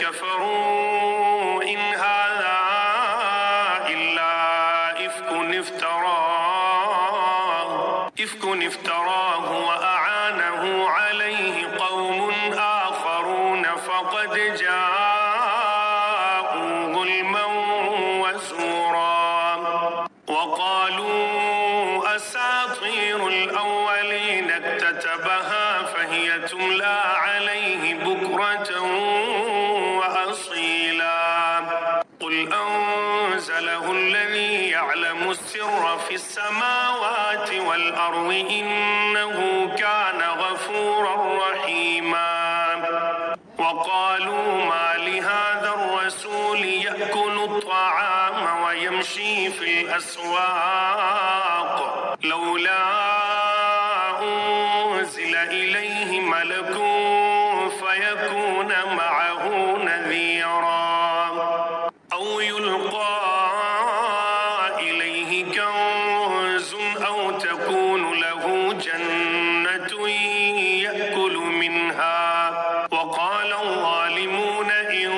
كفروا إن هذا إلا إفك افتراه وأعانه عليه قوم آخرون فقد جاءوا ظلما وزورا. وقالوا أساطير الأولين اكتتبها فهي تملى عليه بكرة وأصيلا. قل أنزله الذي يعلم السر في السماوات والأرض إنه كان غفورا رحيما. وقالوا ما لهذا الرسول يأكل الطعام ويمشي في الأسواق لولا أنزل إليه ملك فيكون معه نذيرا أو يلقى إليه كنز أو تكون له جنة يأكل منها. وقال الظالمون إن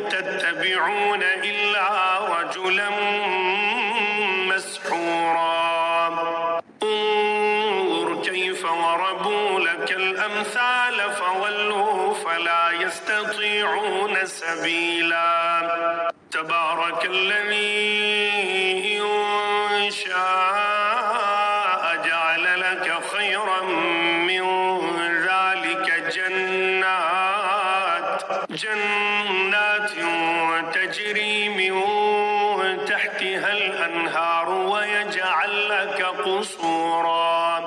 تتبعون إلا رجلا مسحورا. انظر كيف ضربوا لك الأمثال فضلوا فلا يستطيعون سبيلا. تبارك الذي إن شاء جعل لك خيرا من ذلك جنات تجري من تحتها الأنهار ويجعل لك قصورا.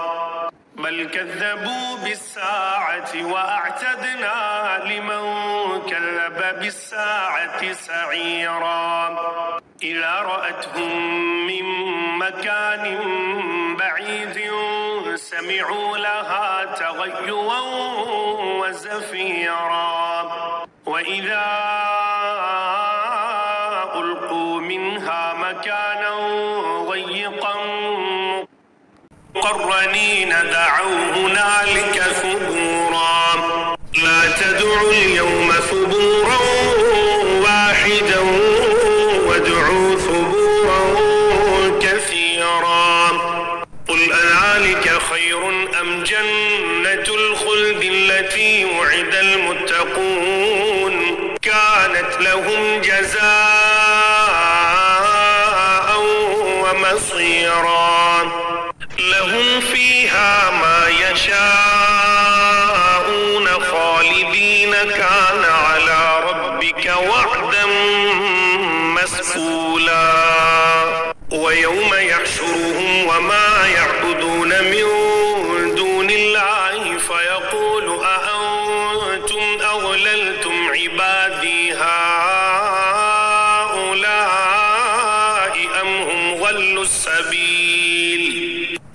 بل كذبوا بالساعة وأعتدنا لمن كذب بالساعة سعيرا. إذا رأتهم من مكان بعيد سمعوا لها تغيظا وزفيرا. وإذا ألقوا منها مكانا ضيقا مقرنين دعوا هنالك ثبورا. لا تدعوا اليوم ثبورا واحدا وادعوا ثبورا كثيرا. قل أذلك خير أم جنة الخلد التي وعد المتقون كانت لهم جزاء ومصيرا. لهم فيها ما يشاءون خالدين كان على ربك وعدا مسئولا. ويوم يحشرهم وما يعبدون من دون الله فيقول أأنتم أضللتم عبادي هؤلاء أم هم ضلوا السبيل.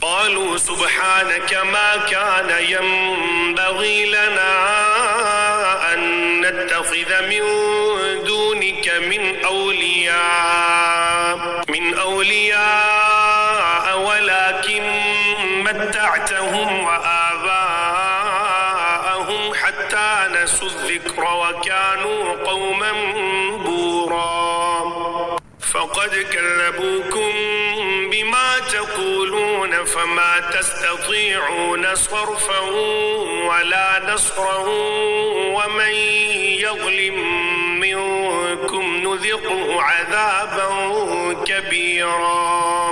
قالوا سبحانك ما كان ينبغي لنا أن نتخذ من دونك من أولياء ولكن متعتهم وآباءهم حتى نسوا الذكر وكانوا قوما بورا. فقد كذبوكم بما تقولون فما تستطيعون صرفا ولا نصرا ومن يظلم منكم نذقه عذابا كبيرا